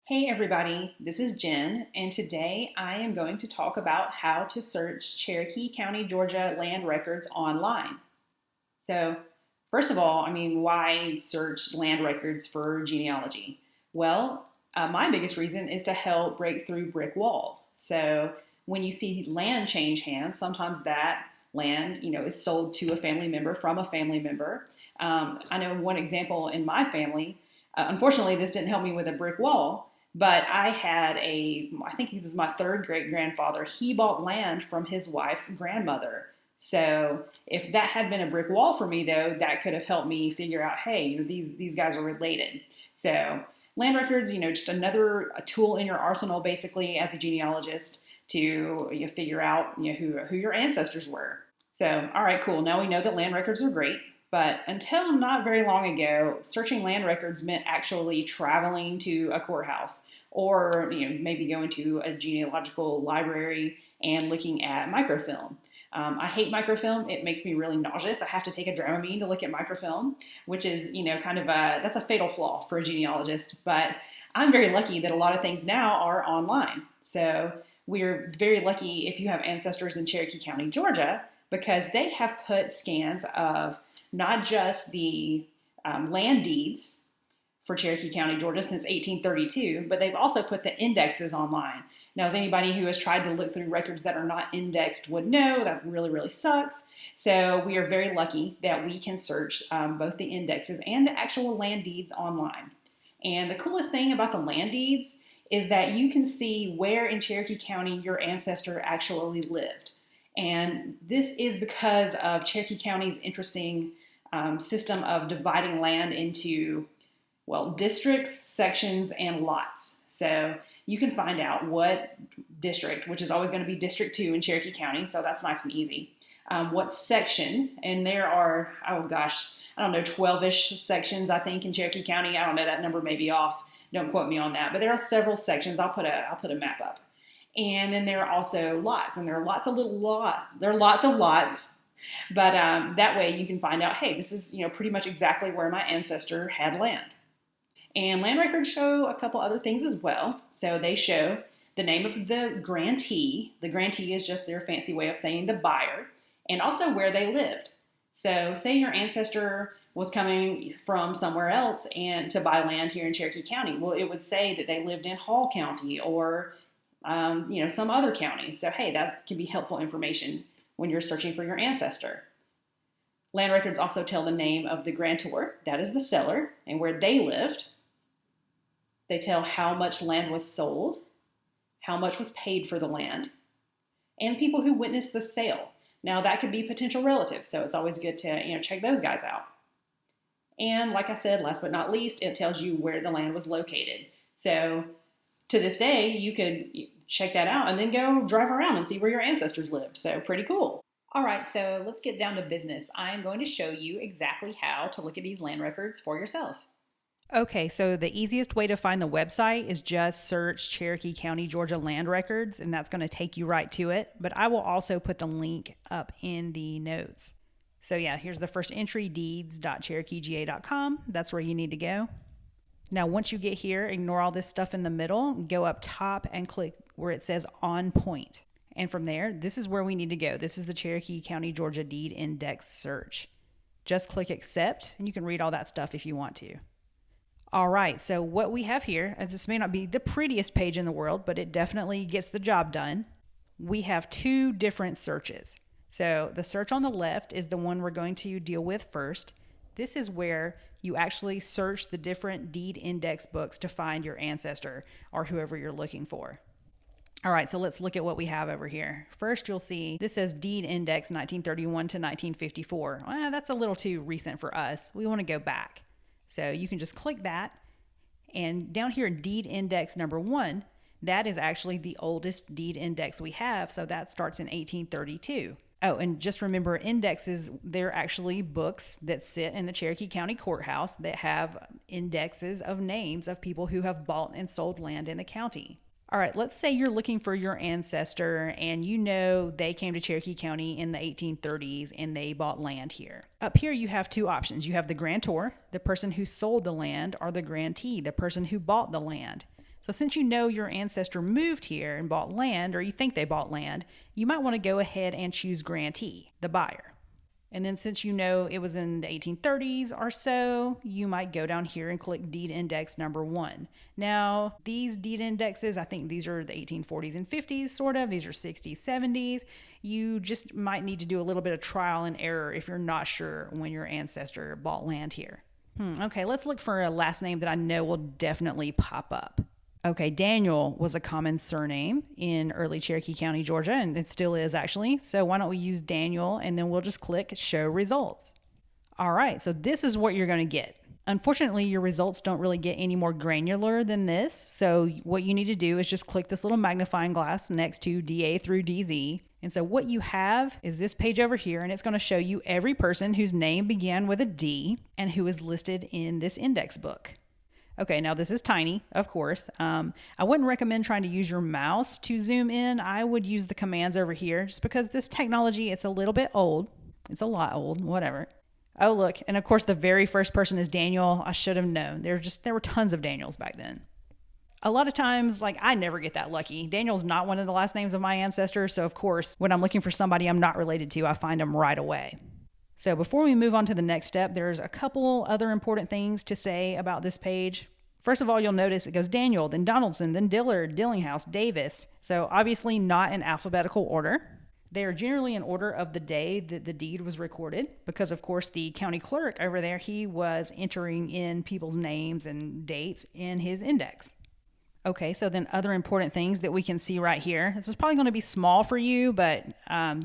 Hey everybody, this is Jen, and today I am going to talk about how to search Cherokee County, Georgia land records online. So, first of all, why search land records for genealogy? Well, my biggest reason is to help break through brick walls. So, when you see land change hands, sometimes that land, is sold to a family member from a family member. I know one example in my family. Unfortunately, this didn't help me with a brick wall. But I think he was my third great grandfather. He bought land from his wife's grandmother. So if that had been a brick wall for me, though, that could have helped me figure out, hey, these guys are related. So land records, just another tool in your arsenal, basically, as a genealogist to figure out who your ancestors were. So, all right, cool. Now we know that land records are great. But until not very long ago, searching land records meant actually traveling to a courthouse or maybe going to a genealogical library and looking at microfilm. I hate microfilm. It makes me really nauseous. I have to take a Dramamine to look at microfilm, which is that's a fatal flaw for a genealogist. But I'm very lucky that a lot of things now are online. So we're very lucky if you have ancestors in Cherokee County, Georgia, because they have put scans of not just the land deeds for Cherokee County, Georgia since 1832, but they've also put the indexes online. Now, as anybody who has tried to look through records that are not indexed would know, that really, really sucks. So we are very lucky that we can search both the indexes and the actual land deeds online. And the coolest thing about the land deeds is that you can see where in Cherokee County your ancestor actually lived. And this is because of Cherokee County's interesting system of dividing land into, districts, sections, and lots. So you can find out what district, which is always going to be District 2 in Cherokee County, so that's nice and easy. What section, and there are, 12-ish sections, I think, in Cherokee County. I don't know, that number may be off. Don't quote me on that. But there are several sections. I'll put a map up. And then there are also lots, and there are lots of lots. But that way you can find out, hey, this is pretty much exactly where my ancestor had land. And land records show a couple other things as well. So they show the name of the grantee. The grantee is just their fancy way of saying the buyer, and also where they lived. So say your ancestor was coming from somewhere else and to buy land here in Cherokee County. Well, it would say that they lived in Hall County or some other county. So, hey, that can be helpful information when you're searching for your ancestor. Land records also tell the name of the grantor, that is the seller, and where they lived. They tell how much land was sold, how much was paid for the land, and people who witnessed the sale. Now, that could be potential relatives, so it's always good to check those guys out. And like I said, last but not least, it tells you where the land was located. So to this day, you could check that out and then go drive around and see where your ancestors lived. So pretty cool. All right, so let's get down to business. I am going to show you exactly how to look at these land records for yourself. Okay, so the easiest way to find the website is just search Cherokee County, Georgia land records, and that's going to take you right to it. But I will also put the link up in the notes. So yeah, here's the first entry, deeds.CherokeeGA.com. That's where you need to go. Now, once you get here, ignore all this stuff in the middle, go up top and click where it says on point. And from there, this is where we need to go. This is the Cherokee County, Georgia deed index search. Just click accept, and you can read all that stuff if you want to. All right, so what we have here, and this may not be the prettiest page in the world, but it definitely gets the job done. We have two different searches. So the search on the left is the one we're going to deal with first. This is where you actually search the different deed index books to find your ancestor or whoever you're looking for. All right, so let's look at what we have over here. First, you'll see this says deed index 1931 to 1954. Well, that's a little too recent for us. We want to go back. So you can just click that. And down here, deed index number 1, that is actually the oldest deed index we have. So that starts in 1832. Oh, and just remember, indexes, they're actually books that sit in the Cherokee County Courthouse that have indexes of names of people who have bought and sold land in the county. All right, let's say you're looking for your ancestor and they came to Cherokee County in the 1830s and they bought land here. Up here you have two options. You have the grantor, the person who sold the land, or the grantee, the person who bought the land. So since you know your ancestor moved here and bought land, or you think they bought land, you might want to go ahead and choose grantee, the buyer. And then since you know it was in the 1830s or so, you might go down here and click deed index number 1. Now, these deed indexes, I think these are the 1840s and 50s, sort of. These are 60s, 70s. You just might need to do a little bit of trial and error if you're not sure when your ancestor bought land here. Okay, let's look for a last name that I know will definitely pop up. Okay, Daniel was a common surname in early Cherokee County, Georgia, and it still is actually. So why don't we use Daniel, and then we'll just click Show Results. All right, so this is what you're going to get. Unfortunately, your results don't really get any more granular than this. So what you need to do is just click this little magnifying glass next to DA through DZ. And so what you have is this page over here, and it's going to show you every person whose name began with a D and who is listed in this index book. Okay, now this is tiny, of course. I wouldn't recommend trying to use your mouse to zoom in. I would use the commands over here just because this technology, it's a little bit old. It's a lot old, whatever. Oh, look, and of course the very first person is Daniel. I should have known. There were tons of Daniels back then. A lot of times, I never get that lucky. Daniel's not one of the last names of my ancestors, so of course, when I'm looking for somebody I'm not related to, I find them right away. So before we move on to the next step, there's a couple other important things to say about this page. First of all, you'll notice it goes Daniel, then Donaldson, then Dillard, Dillinghouse, Davis. So obviously not in alphabetical order. They are generally in order of the day that the deed was recorded because, of course, the county clerk over there, he was entering in people's names and dates in his index. Okay, so then other important things that we can see right here. This is probably going to be small for you, but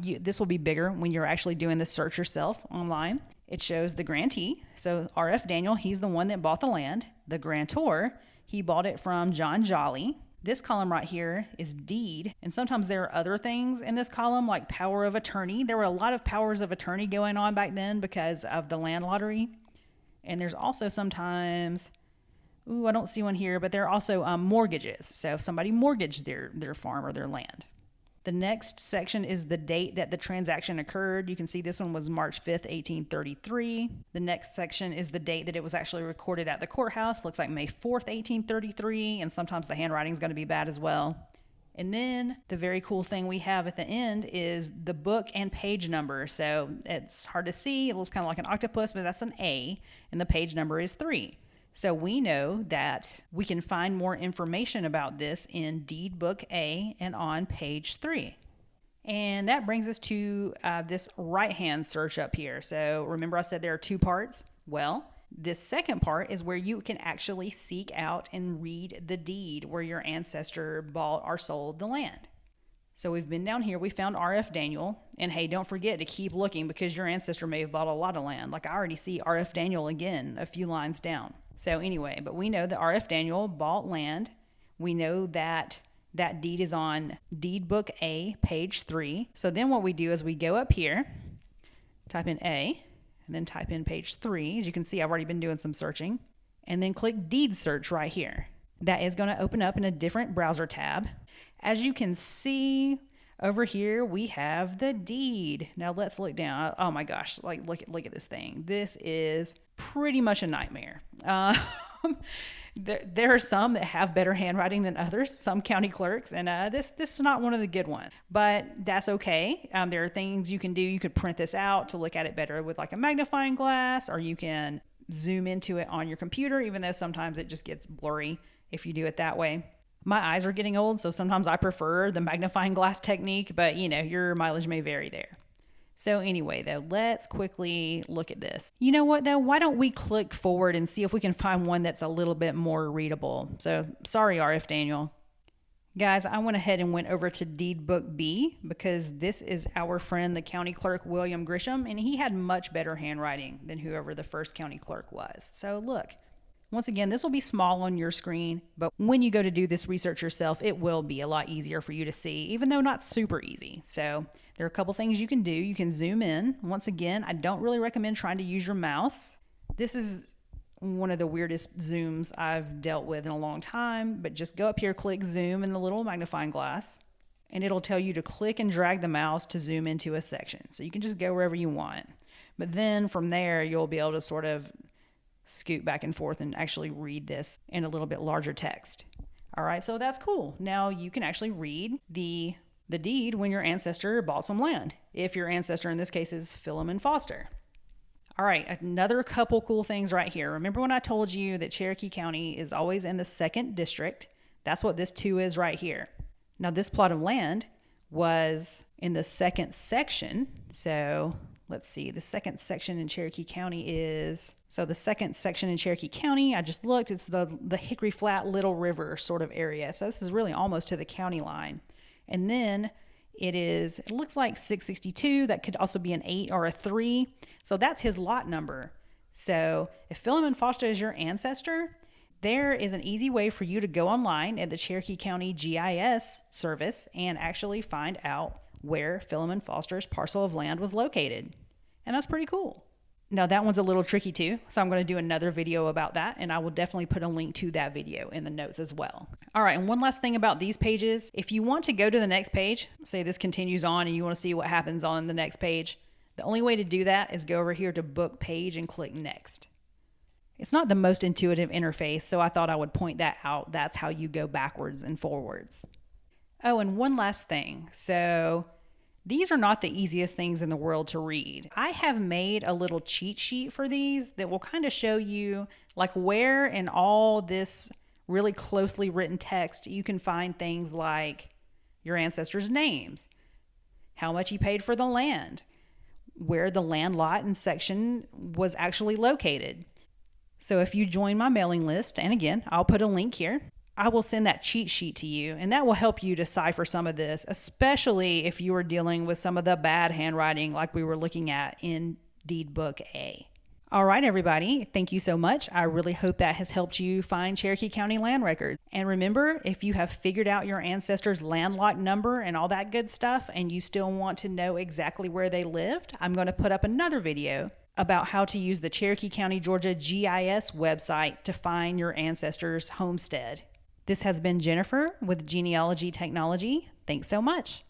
this will be bigger when you're actually doing the search yourself online. It shows the grantee. So R.F. Daniel, he's the one that bought the land. The grantor, he bought it from John Jolly. This column right here is deed. And sometimes there are other things in this column like power of attorney. There were a lot of powers of attorney going on back then because of the land lottery. And there's also sometimes... I don't see one here, but there are also mortgages. So if somebody mortgaged their farm or their land. The next section is the date that the transaction occurred. You can see this one was March 5th, 1833. The next section is the date that it was actually recorded at the courthouse. Looks like May 4th, 1833, and sometimes the handwriting is going to be bad as well. And then the very cool thing we have at the end is the book and page number. So it's hard to see. It looks kind of like an octopus, but that's an A, and the page number is 3. So we know that we can find more information about this in Deed Book A and on page 3. And that brings us to this right-hand search up here. So remember I said there are 2 parts? Well, this second part is where you can actually seek out and read the deed where your ancestor bought or sold the land. So we've been down here, we found R.F. Daniel, and hey, don't forget to keep looking because your ancestor may have bought a lot of land. Like I already see R.F. Daniel again a few lines down. So anyway, but we know that R.F. Daniel bought land. We know that that deed is on Deed Book A, page 3. So then what we do is we go up here, type in A, and then type in page 3. As you can see, I've already been doing some searching. And then click Deed Search right here. That is going to open up in a different browser tab. As you can see over here, we have the deed. Now let's look down. Oh my gosh, look at this thing. This is pretty much a nightmare. There are some that have better handwriting than others, some county clerks, and this is not one of the good ones. But that's okay. There are things you can do. You could print this out to look at it better with like a magnifying glass, or you can zoom into it on your computer, even though sometimes it just gets blurry if you do it that way. My eyes are getting old, so sometimes I prefer the magnifying glass technique, but your mileage may vary there. So anyway, though, let's quickly look at this. You know what, though? Why don't we click forward and see if we can find one that's a little bit more readable? So sorry, R.F. Daniel. Guys, I went ahead and went over to Deed Book B because this is our friend, the county clerk, William Grisham, and he had much better handwriting than whoever the first county clerk was. So look. Once again, this will be small on your screen, but when you go to do this research yourself, it will be a lot easier for you to see, even though not super easy. So there are a couple things you can do. You can zoom in. Once again, I don't really recommend trying to use your mouse. This is one of the weirdest zooms I've dealt with in a long time, but just go up here, click zoom in the little magnifying glass, and it'll tell you to click and drag the mouse to zoom into a section. So you can just go wherever you want. But then from there, you'll be able to sort of scoot back and forth and actually read this in a little bit larger text. All right, so that's cool. Now you can actually read the deed when your ancestor bought some land, if your ancestor in this case is Philemon Foster. All right, another couple cool things right here. Remember when I told you that Cherokee County is always in the 2nd district? That's what this 2 is right here. Now this plot of land was in the 2nd section. So let's see, the 2nd section in Cherokee County is, so the 2nd section in Cherokee County, I just looked, it's the Hickory Flat Little River sort of area. So this is really almost to the county line. And then it looks like 662. That could also be an 8 or a 3. So that's his lot number. So if Philemon Foster is your ancestor, there is an easy way for you to go online at the Cherokee County GIS service and actually find out where Philemon Foster's parcel of land was located. And that's pretty cool. Now that one's a little tricky too, so I'm going to do another video about that, and I will definitely put a link to that video in the notes as well. All right, and one last thing about these pages, if you want to go to the next page, say this continues on and you want to see what happens on the next page, the only way to do that is go over here to Book Page and click Next. It's not the most intuitive interface, so I thought I would point that out. That's how you go backwards and forwards. Oh, and one last thing. So these are not the easiest things in the world to read. I have made a little cheat sheet for these that will kind of show you like where in all this really closely written text you can find things like your ancestors' names, how much he paid for the land, where the land lot and section was actually located. So if you join my mailing list, and again, I'll put a link here, I will send that cheat sheet to you, and that will help you decipher some of this, especially if you are dealing with some of the bad handwriting like we were looking at in Deed Book A. All right, everybody, thank you so much. I really hope that has helped you find Cherokee County land records. And remember, if you have figured out your ancestors' land lot number and all that good stuff, and you still want to know exactly where they lived, I'm going to put up another video about how to use the Cherokee County, Georgia GIS website to find your ancestors' homestead. This has been Jennifer with Genealogy Technology. Thanks so much.